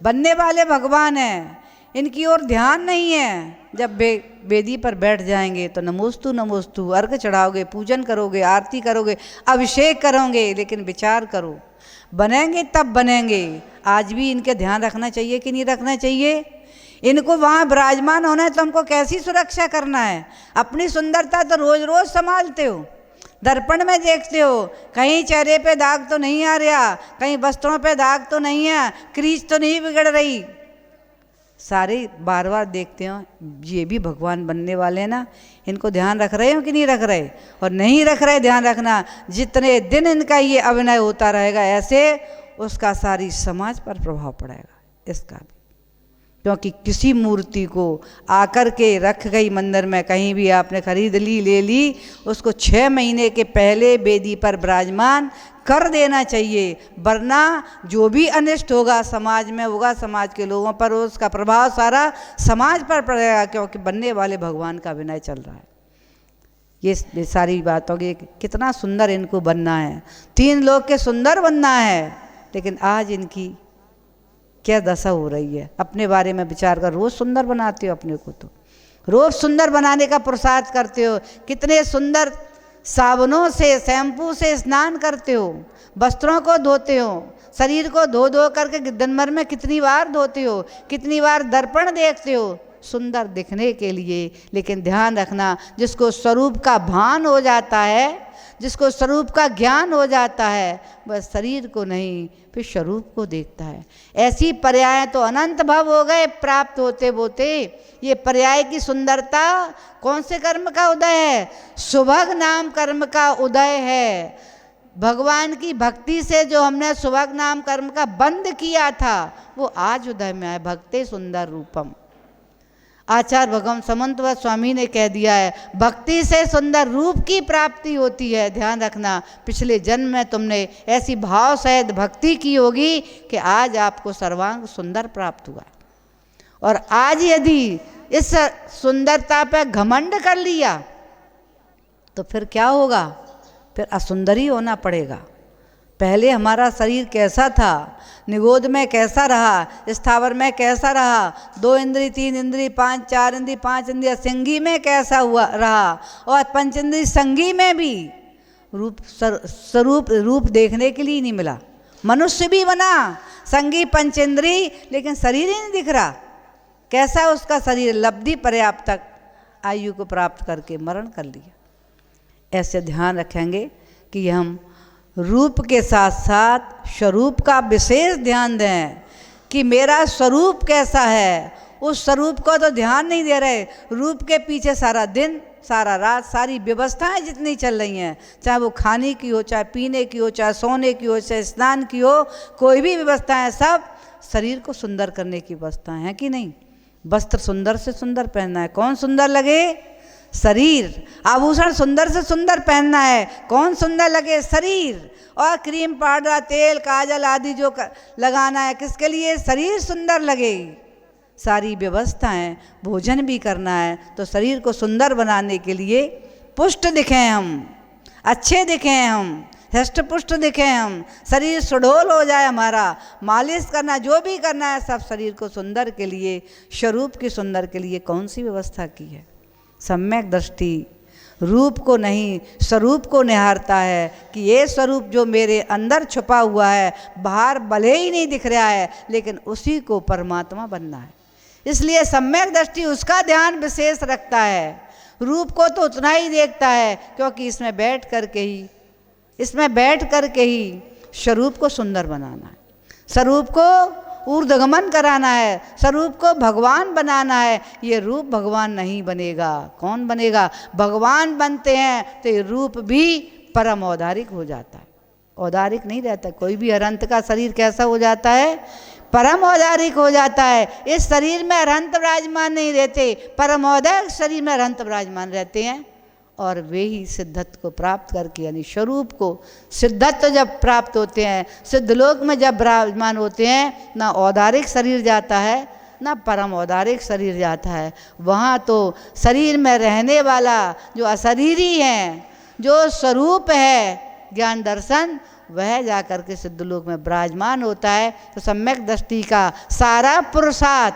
बनने वाले भगवान हैं, इनकी ओर ध्यान नहीं है। जब वेदी पर बैठ जाएंगे तो नमोस्तु नमोस्तु अर्घ चढ़ाओगे, पूजन करोगे, आरती करोगे, अभिषेक करोगे। लेकिन विचार करो, बनेंगे तब बनेंगे। आज भी इनके ध्यान रखना चाहिए कि नहीं रखना चाहिए? इनको वहाँ विराजमान होना है तो हमको कैसी सुरक्षा करना है? अपनी सुंदरता तो रोज रोज संभालते हो, दर्पण में देखते हो, कहीं चेहरे पे दाग तो नहीं आ रहा, कहीं वस्त्रों पे दाग तो नहीं है, क्रीज तो नहीं बिगड़ रही, सारे बार बार देखते हो। ये भी भगवान बनने वाले हैं ना, इनको ध्यान रख रहे हो कि नहीं रख रहे? और नहीं रख रहे, ध्यान रखना, जितने दिन इनका ये अभिनय होता रहेगा ऐसे, उसका सारी समाज पर प्रभाव पड़ेगा इसका भी। क्योंकि किसी मूर्ति को आकर के रख गई मंदिर में, कहीं भी आपने खरीद ली, ले ली, उसको 6 महीने के पहले वेदी पर विराजमान कर देना चाहिए, वरना जो भी अनिष्ट होगा समाज में होगा, समाज के लोगों पर उसका प्रभाव सारा समाज पर पड़ेगा। क्योंकि बनने वाले भगवान का विनय चल रहा है। ये सारी बातों की कितना सुंदर इनको बनना है, 3 लोग के सुंदर बनना है, लेकिन आज इनकी क्या दशा हो रही है। अपने बारे में विचार कर, रोज सुंदर बनाते हो अपने को, तो रोज सुंदर बनाने का पुरुषार्थ करते हो, कितने सुंदर साबुनों से शैम्पू से स्नान करते हो, वस्त्रों को धोते हो, शरीर को धो धो करके दिन भर में कितनी बार धोते हो, कितनी बार दर्पण देखते हो सुंदर दिखने के लिए। लेकिन ध्यान रखना, जिसको स्वरूप का भान हो जाता है, जिसको स्वरूप का ज्ञान हो जाता है, वह शरीर को नहीं फिर स्वरूप को देखता है। ऐसी पर्याय तो अनंत भव हो गए प्राप्त होते होते। ये पर्याय की सुंदरता कौन से कर्म का उदय है? सुभग नाम कर्म का उदय है। भगवान की भक्ति से जो हमने सुभग नाम कर्म का बंद किया था, वो आज उदय में है। भक्ते सुंदर रूपम, आचार्य भगवान समंतवत स्वामी ने कह दिया है, भक्ति से सुंदर रूप की प्राप्ति होती है। ध्यान रखना, पिछले जन्म में तुमने ऐसी भाव सहित भक्ति की होगी कि आज आपको सर्वांग सुंदर प्राप्त हुआ। और आज यदि इस सुंदरता पे घमंड कर लिया तो फिर क्या होगा? फिर असुंदर ही होना पड़ेगा। पहले हमारा शरीर कैसा था, निगोद में कैसा रहा, स्थावर में कैसा रहा, 2 इंद्री 3 इंद्री 5 4 इंद्री 5 इंद्रिया सिंगी में कैसा हुआ रहा, और 5 इंद्री संगी में भी स्वरूप रूप देखने के लिए नहीं मिला। मनुष्य भी बना संगी 5 इंद्री, लेकिन शरीर ही नहीं दिख रहा। कैसा उसका शरीर? लब्धि पर्याप्त तक आयु को प्राप्त करके मरण कर लिया। ऐसे ध्यान रखेंगे कि हम रूप के साथ साथ स्वरूप का विशेष ध्यान दें कि मेरा स्वरूप कैसा है, उस स्वरूप को तो ध्यान नहीं दे रहे। रूप के पीछे सारा दिन सारा रात सारी व्यवस्थाएं जितनी चल रही हैं, चाहे वो खाने की हो, चाहे पीने की हो, चाहे सोने की हो, चाहे स्नान की हो, कोई भी व्यवस्थाएं सब शरीर को सुंदर करने की व्यवस्थाएं हैं कि नहीं। वस्त्र सुंदर से सुंदर पहनना है, कौन सुंदर लगे, शरीर। आभूषण सुंदर से सुंदर पहनना है, कौन सुंदर लगे, शरीर। और क्रीम पाउडर तेल काजल आदि जो लगाना है, किसके लिए, शरीर सुंदर लगे। सारी व्यवस्थाएं, भोजन भी करना है तो शरीर को सुंदर बनाने के लिए पुष्ट दिखें हम, अच्छे दिखें हम, हष्ट पुष्ट दिखें हम, शरीर सुडौल हो जाए हमारा। मालिश करना, जो भी करना है सब शरीर को सुंदर के लिए, स्वरूप की सुंदर के लिए कौन सी व्यवस्था की है। सम्यक दृष्टि रूप को नहीं स्वरूप को निहारता है कि ये स्वरूप जो मेरे अंदर छुपा हुआ है, बाहर भले ही नहीं दिख रहा है लेकिन उसी को परमात्मा बनना है। इसलिए सम्यक दृष्टि उसका ध्यान विशेष रखता है। रूप को तो उतना ही देखता है क्योंकि इसमें बैठ करके ही स्वरूप को सुंदर बनाना है, स्वरूप को ऊर्ध्वगमन कराना है, स्वरूप को भगवान बनाना है। ये रूप भगवान नहीं बनेगा, कौन बनेगा, भगवान बनते हैं तो ये रूप भी परम औदारिक हो जाता है, औदारिक नहीं रहता। कोई भी अरंत का शरीर कैसा हो जाता है, परम औदारिक हो जाता है। इस शरीर में अरंत विराजमान नहीं रहते, परम औदारिक शरीर में अरंत विराजमान रहते हैं। और वे ही सिद्धत्व को प्राप्त करके, यानी स्वरूप को सिद्धत्व जब प्राप्त होते हैं, सिद्धलोक में जब विराजमान होते हैं, ना औदारिक शरीर जाता है ना परम औदारिक शरीर जाता है। वहाँ तो शरीर में रहने वाला जो अशरीरी है, जो स्वरूप है ज्ञान दर्शन, वह जाकर के सिद्धलोक में विराजमान होता है। तो सम्यक दृष्टि का सारा पुरुषार्थ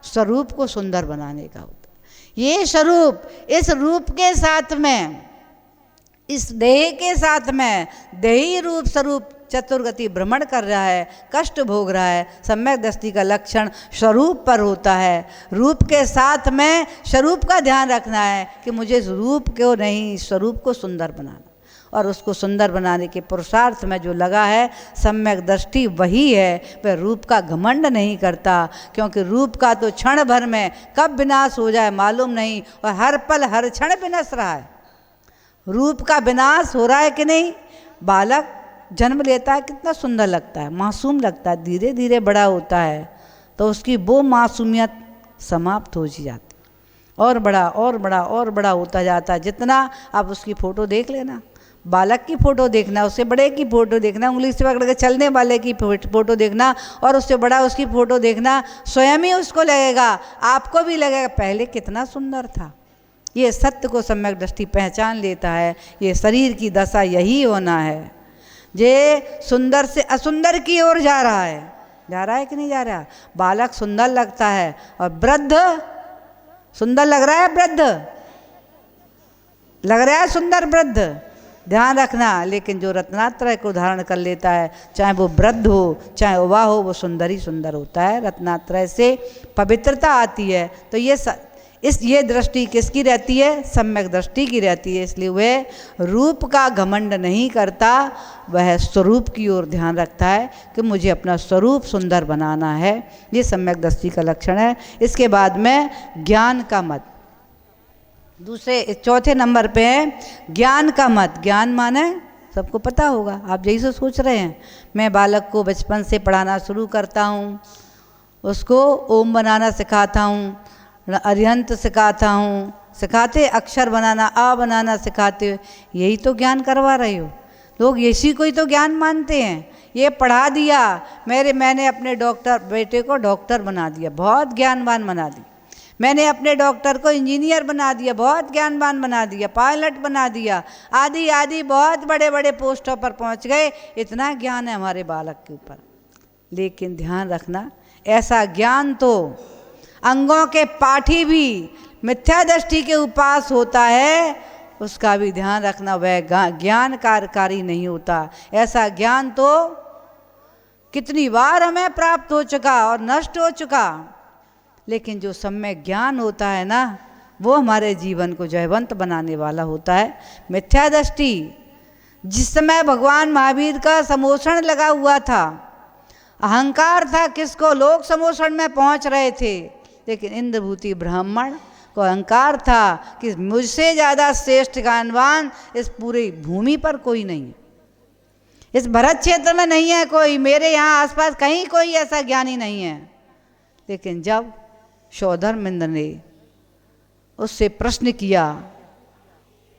स्वरूप को सुंदर बनाने का होता है। ये स्वरूप, इस रूप के साथ में, इस देह के साथ में, देही रूप स्वरूप चतुर्गति भ्रमण कर रहा है, कष्ट भोग रहा है। सम्यक दृष्टि का लक्षण स्वरूप पर होता है। रूप के साथ में स्वरूप का ध्यान रखना है कि मुझे रूप को नहीं, स्वरूप को सुंदर बनाना, और उसको सुंदर बनाने के पुरुषार्थ में जो लगा है सम्यक दृष्टि वही है। वह रूप का घमंड नहीं करता, क्योंकि रूप का तो क्षण भर में कब विनाश हो जाए मालूम नहीं, और हर पल हर क्षण विनाश रहा है। रूप का विनाश हो रहा है कि नहीं। बालक जन्म लेता है, कितना सुंदर लगता है, मासूम लगता है, धीरे धीरे बड़ा होता है तो उसकी वो मासूमियत समाप्त हो जाती, और बड़ा और बड़ा और बड़ा होता जाता है। जितना आप उसकी फ़ोटो देख लेना, बालक की फ़ोटो देखना, उससे बड़े की फ़ोटो देखना, उंगली से पकड़ के चलने वाले की फ़ोटो देखना, और उससे बड़ा उसकी फ़ोटो देखना, स्वयं ही उसको लगेगा, आपको भी लगेगा पहले कितना सुंदर था। ये सत्य को सम्यक दृष्टि पहचान लेता है। ये शरीर की दशा यही होना है। ये सुंदर से असुंदर की ओर जा रहा है कि नहीं जा रहा। बालक सुंदर लगता है और वृद्ध सुंदर लग रहा है, वृद्ध लग रहा है सुंदर वृद्ध, ध्यान रखना। लेकिन जो रत्नात्रय को धारण कर लेता है, चाहे वो वृद्ध हो चाहे युवा हो, वो सुंदर ही सुंदर होता है। रत्नात्रय से पवित्रता आती है। तो ये दृष्टि किसकी रहती है, सम्यक दृष्टि की रहती है। इसलिए वह रूप का घमंड नहीं करता, वह स्वरूप की ओर ध्यान रखता है कि मुझे अपना स्वरूप सुंदर बनाना है। ये सम्यक दृष्टि का लक्षण है। इसके बाद में ज्ञान का मत, चौथे नंबर पे है ज्ञान का मत। ज्ञान माने सबको पता होगा, आप यही से सोच रहे हैं। मैं बालक को बचपन से पढ़ाना शुरू करता हूँ, उसको ओम बनाना सिखाता हूँ, अरिहंत सिखाता हूँ, सिखाते अक्षर बनाना, आ बनाना सिखाते, यही तो ज्ञान करवा रहे हो। लोग इसी को ही तो ज्ञान मानते हैं। ये पढ़ा दिया, मैंने अपने बेटे को डॉक्टर बना दिया, बहुत ज्ञानवान बना दिया। मैंने अपने डॉक्टर को इंजीनियर बना दिया, बहुत ज्ञानवान बना दिया, पायलट बना दिया, आदि आदि बहुत बड़े बड़े पोस्टों पर पहुंच गए। इतना ज्ञान है हमारे बालक के ऊपर। लेकिन ध्यान रखना, ऐसा ज्ञान तो अंगों के पाठी भी मिथ्या दृष्टि के उपास होता है, उसका भी ध्यान रखना, वह ज्ञान कार्यकारी नहीं होता। ऐसा ज्ञान तो कितनी बार हमें प्राप्त हो चुका और नष्ट हो चुका। लेकिन जो सम्यक ज्ञान होता है ना, वो हमारे जीवन को जयवंत बनाने वाला होता है। मिथ्या दृष्टि, जिस समय भगवान महावीर का समोषण लगा हुआ था, अहंकार था किसको? लोक समोषण में पहुंच रहे थे, लेकिन इंद्रभूति ब्राह्मण को अहंकार था कि मुझसे ज़्यादा श्रेष्ठ ज्ञानवान इस पूरी भूमि पर कोई नहीं है, इस भरत क्षेत्र में नहीं है कोई, मेरे यहाँ आसपास कहीं कोई ऐसा ज्ञानी नहीं है। लेकिन जब सौधर्मिंद्र ने उससे प्रश्न किया,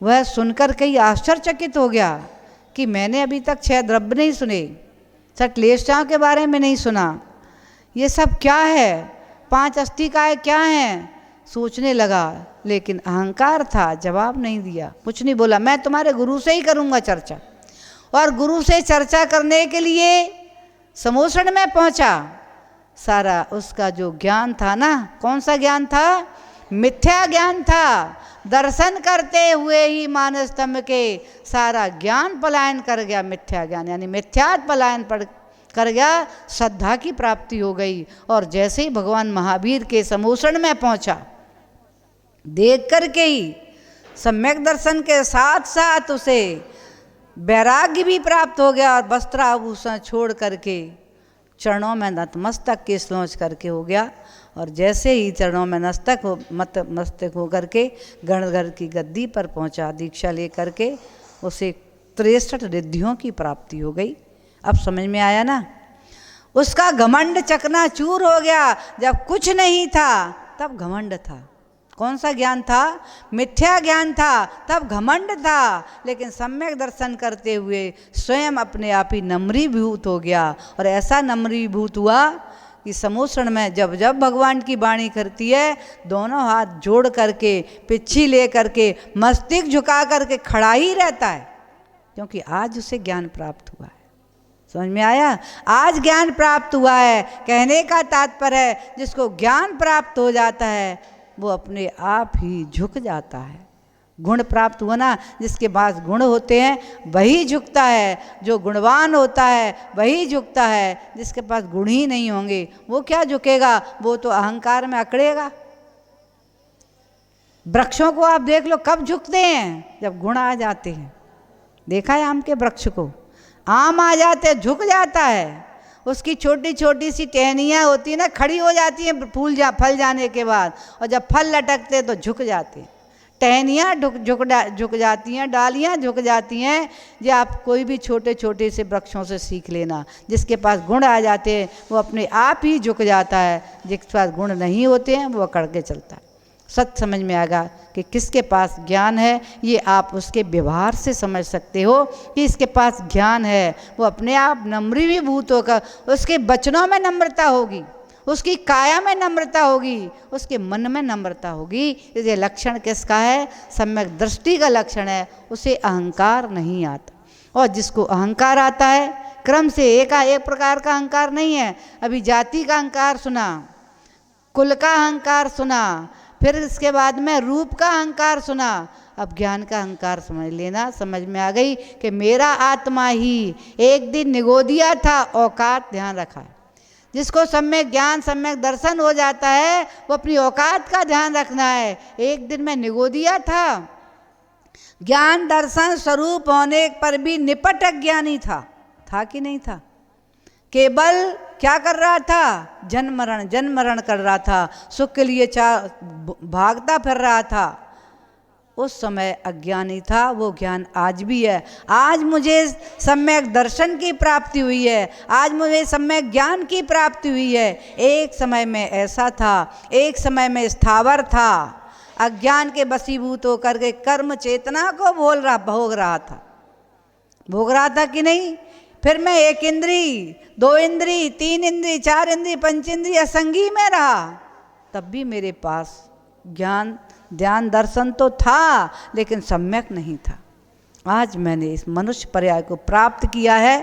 वह सुनकर कई आश्चर्यचकित हो गया कि मैंने अभी तक 6 द्रव्य नहीं सुने, 6 क्लेशाओं के बारे में नहीं सुना, ये सब क्या है, 5 अस्तिकाएँ क्या हैं? सोचने लगा, लेकिन अहंकार था, जवाब नहीं दिया, कुछ नहीं बोला। मैं तुम्हारे गुरु से ही करूँगा चर्चा। और गुरु से चर्चा करने के लिए समोषण में पहुंचा। सारा उसका जो ज्ञान था ना, कौन सा ज्ञान था? मिथ्या ज्ञान था। दर्शन करते हुए ही मानस स्तंभ के सारा ज्ञान पलायन कर गया, मिथ्या ज्ञान यानी मिथ्यात पलायन कर गया, श्रद्धा की प्राप्ति हो गई। और जैसे ही भगवान महावीर के समोषण में पहुंचा, देख करके ही सम्यक दर्शन के साथ साथ उसे वैराग्य भी प्राप्त हो गया और वस्त्राभूषण छोड़ करके चरणों में नतमस्तक के स्लोच करके हो गया। और जैसे ही चरणों में मस्तक हो करके गणधर की गद्दी पर पहुंचा, दीक्षा ले करके उसे 63 रिद्धियों की प्राप्ति हो गई। अब समझ में आया ना? उसका घमंड चकनाचूर हो गया। जब कुछ नहीं था तब घमंड था। कौन सा ज्ञान था? मिथ्या ज्ञान था, तब घमंड था। लेकिन सम्यक दर्शन करते हुए स्वयं अपने आप ही नम्रीभूत हो गया। और ऐसा नम्रीभूत हुआ कि समोषण में जब जब भगवान की वाणी करती है, दोनों हाथ जोड़ करके, पिच्छी ले करके, मस्तिष्क झुका करके खड़ा ही रहता है, क्योंकि आज उसे ज्ञान प्राप्त हुआ है। समझ में आया? आज ज्ञान प्राप्त हुआ है। कहने का तात्पर्य है, जिसको ज्ञान प्राप्त हो जाता है वो अपने आप ही झुक जाता है। गुण प्राप्त हुआ ना, जिसके पास गुण होते हैं वही झुकता है, जो गुणवान होता है वही झुकता है। जिसके पास गुण ही नहीं होंगे वो क्या झुकेगा? वो तो अहंकार में अकड़ेगा। वृक्षों को आप देख लो, कब झुकते हैं? जब गुण आ जाते हैं। देखा है आम के वृक्ष को? आम आ जाते हैं, झुक जाता है। उसकी छोटी छोटी सी टहनियाँ होती है ना, खड़ी हो जाती हैं फल जाने के बाद, और जब फल लटकते तो झुक जाते हैं। टहनियाँ झुक जाती हैं, डालियाँ झुक जाती हैं। ये आप कोई भी छोटे छोटे से वृक्षों से सीख लेना। जिसके पास गुण आ जाते हैं वो अपने आप ही झुक जाता है, जिसके पास गुण नहीं होते हैं वो अकड़ के चलता है। सच समझ में आएगा कि किसके पास ज्ञान है, ये आप उसके व्यवहार से समझ सकते हो कि इसके पास ज्ञान है। वो अपने आप नम्रीभूत होकर, उसके वचनों में नम्रता होगी, उसकी काया में नम्रता होगी, उसके मन में नम्रता होगी। ये लक्षण किसका है? सम्यक दृष्टि का लक्षण है। उसे अहंकार नहीं आता। और जिसको अहंकार आता है, क्रम से एक प्रकार का अहंकार नहीं है। अभी जाति का अहंकार सुना, कुल का अहंकार सुना, फिर इसके बाद में रूप का अहंकार सुना। अब ज्ञान का अहंकार समझ लेना। समझ में आ गई कि मेरा आत्मा ही एक दिन निगो दिया था, औकात ध्यान रखा है। जिसको सम्यक ज्ञान सम्यक दर्शन हो जाता है वो अपनी औकात का ध्यान रखना है। एक दिन मैं निगो दिया था, ज्ञान दर्शन स्वरूप होने पर भी निपट अज्ञानी था कि नहीं था? केवल क्या कर रहा था? जन्म मरण कर रहा था, सुख के लिए भागता फिर रहा था। उस समय अज्ञानी था, वो ज्ञान आज भी है। आज मुझे सम्यक दर्शन की प्राप्ति हुई है, आज मुझे सम्यक ज्ञान की प्राप्ति हुई है। एक समय में ऐसा था, एक समय में स्थावर था, अज्ञान के वशीभूत होकर के कर्म चेतना को भोग रहा था कि नहीं? फिर मैं 1 इंद्री, 2 इंद्री, 3 इंद्री, 4 इंद्री, 5 इंद्री असंगी में रहा, तब भी मेरे पास ज्ञान ध्यान दर्शन तो था, लेकिन सम्यक नहीं था। आज मैंने इस मनुष्य पर्याय को प्राप्त किया है।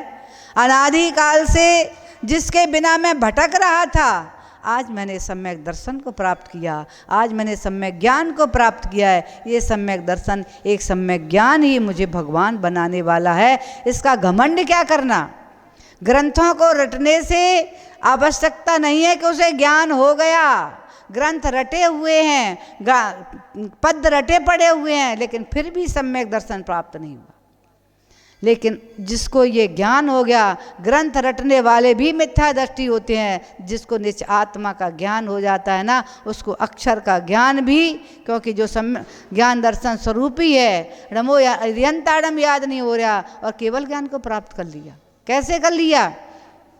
अनादिकाल से जिसके बिना मैं भटक रहा था, आज मैंने सम्यक दर्शन को प्राप्त किया। आज मैंने सम्यक ज्ञान को प्राप्त किया है। ये सम्यक दर्शन, एक सम्यक ज्ञान ही मुझे भगवान बनाने वाला है। इसका घमंड क्या करना? ग्रंथों को रटने से आवश्यकता नहीं है कि उसे ज्ञान हो गया। ग्रंथ रटे हुए हैं, पद रटे पड़े हुए हैं, लेकिन फिर भी सम्यक दर्शन प्राप्त नहीं हुआ। लेकिन जिसको ये ज्ञान हो गया, ग्रंथ रटने वाले भी मिथ्या दृष्टि होते हैं। जिसको निज आत्मा का ज्ञान हो जाता है ना, उसको अक्षर का ज्ञान भी, क्योंकि जो ज्ञान दर्शन स्वरूप ही है, रमो यंताड़म याद नहीं हो रहा, और केवल ज्ञान को प्राप्त कर लिया। कैसे कर लिया?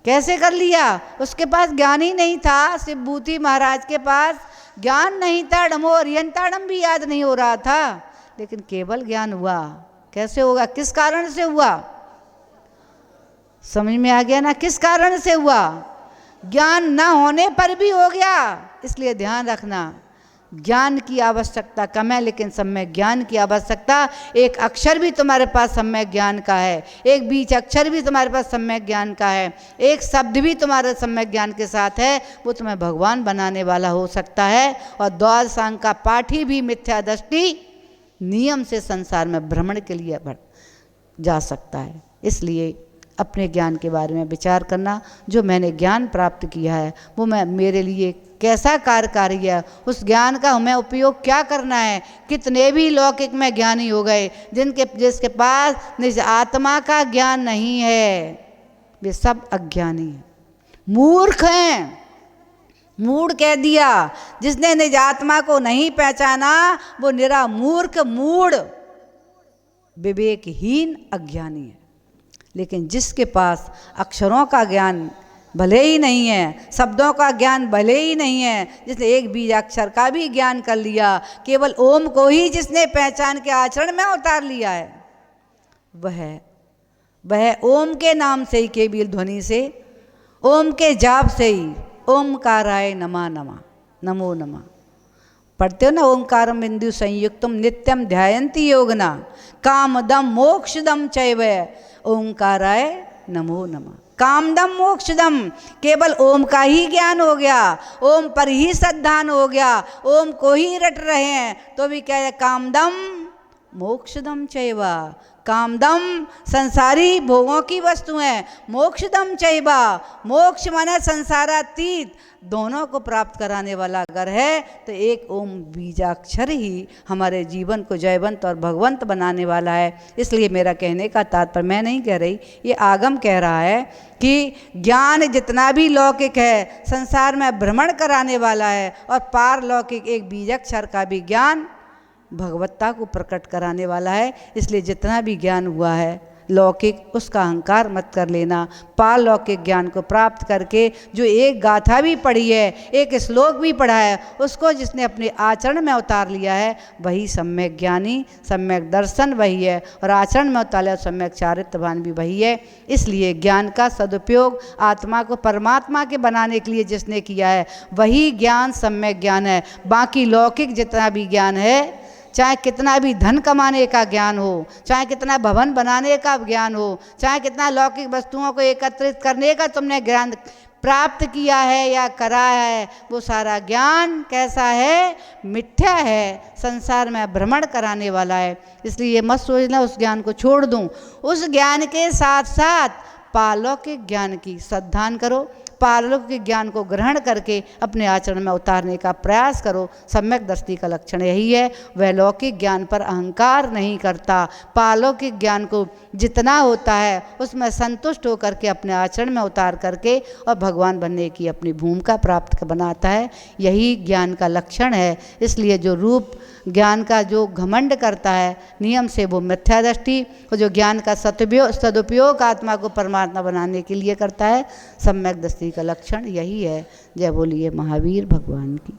कैसे कर लिया? उसके पास ज्ञान ही नहीं था। शिवभूति महाराज के पास ज्ञान नहीं था, रमो यंताड़म भी याद नहीं हो रहा था, लेकिन केवल ज्ञान हुआ। कैसे होगा? किस कारण से हुआ? समझ में आ गया ना? किस कारण से हुआ? ज्ञान ना होने पर भी हो गया। इसलिए ध्यान रखना, ज्ञान की आवश्यकता कम है, लेकिन सम्यक ज्ञान की आवश्यकता। एक अक्षर भी तुम्हारे पास सम्यक ज्ञान का है, एक बीच अक्षर भी तुम्हारे पास सम्यक ज्ञान का है, एक शब्द भी तुम्हारे सम्यक ज्ञान के साथ है, वो तुम्हें भगवान बनाने वाला हो सकता है। और द्वादशांग का पाठी भी मिथ्या दृष्टि नियम से संसार में भ्रमण के लिए जा सकता है। इसलिए अपने ज्ञान के बारे में विचार करना, जो मैंने ज्ञान प्राप्त किया है वो मेरे लिए कैसा कार्यकारी है, उस ज्ञान का हमें उपयोग क्या करना है। कितने भी लौकिक में ज्ञानी हो गए, जिसके पास निज आत्मा का ज्ञान नहीं है, वे सब अज्ञानी हैं, मूर्ख हैं। मूढ़ कह दिया, जिसने निज आत्मा को नहीं पहचाना वो निरा मूर्ख, मूढ़, विवेकहीन, अज्ञानी है। लेकिन जिसके पास अक्षरों का ज्ञान भले ही नहीं है, शब्दों का ज्ञान भले ही नहीं है, जिसने एक बीज अक्षर का भी ज्ञान कर लिया, केवल ओम को ही जिसने पहचान के आचरण में उतार लिया है, वह ओम के नाम से ही, केवल ध्वनि से, ओम के जाप से ही, ओमकाराय नमा नमा, नमो नमः पढ़ते हो ना, ओंकारम बिंदु संयुक्तम नित्यम ध्यायन्ति योगना कामदम मोक्षदम चैव ओंकाराय नमो नमः। कामदम मोक्षदम, केवल ओम का ही ज्ञान हो गया, ओम पर ही श्रद्धान हो गया, ओम को ही रट रहे हैं, तो भी क्या है? कामदम मोक्षदम चैवा। कामदम संसारी भोगों की वस्तु है, मोक्षदम चैवा, मोक्ष माने संसारातीत, दोनों को प्राप्त कराने वाला अगर है तो एक ओम बीजाक्षर ही हमारे जीवन को जयवंत और भगवंत बनाने वाला है। इसलिए मेरा कहने का तात्पर्य, मैं नहीं कह रही, ये आगम कह रहा है कि ज्ञान जितना भी लौकिक है संसार में भ्रमण कराने वाला है, और पारलौकिक एक बीजाक्षर का भी ज्ञान भगवत्ता को प्रकट कराने वाला है। इसलिए जितना भी ज्ञान हुआ है लौकिक, उसका अहंकार मत कर लेना। पारलौकिक ज्ञान को प्राप्त करके जो एक गाथा भी पढ़ी है, एक श्लोक भी पढ़ा है, उसको जिसने अपने आचरण में उतार लिया है वही सम्यक ज्ञानी, सम्यक दर्शन वही है, और आचरण में उतार लिया सम्यक चारित्रवान भी वही है। इसलिए ज्ञान का सदुपयोग आत्मा को परमात्मा के बनाने के लिए जिसने किया है वही ज्ञान सम्यक ज्ञान है। बाकी लौकिक जितना भी ज्ञान है, चाहे कितना भी धन कमाने का ज्ञान हो, चाहे कितना भवन बनाने का ज्ञान हो, चाहे कितना लौकिक वस्तुओं को एकत्रित करने का तुमने ज्ञान प्राप्त किया है या करा है, वो सारा ज्ञान कैसा है? मिथ्या है, संसार में भ्रमण कराने वाला है। इसलिए मत सोचना उस ज्ञान को छोड़ दूं। उस ज्ञान के साथ साथ पारलौकिक ज्ञान की श्रद्धान करो, पारलौकिक ज्ञान को ग्रहण करके अपने आचरण में उतारने का प्रयास करो। सम्यक दृष्टि का लक्षण यही है, वह लौकिक ज्ञान पर अहंकार नहीं करता, पारलौकिक ज्ञान को जितना होता है उसमें संतुष्ट होकर के अपने आचरण में उतार करके और भगवान बनने की अपनी भूमिका प्राप्त बनाता है। यही ज्ञान का लक्षण है। इसलिए जो रूप ज्ञान का जो घमंड करता है नियम से, वो मिथ्या दृष्टि, और जो ज्ञान का सदुपयोग आत्मा को परमात्मा बनाने के लिए करता है, सम्यक दृष्टि का लक्षण यही है। जय बोलिए महावीर भगवान की।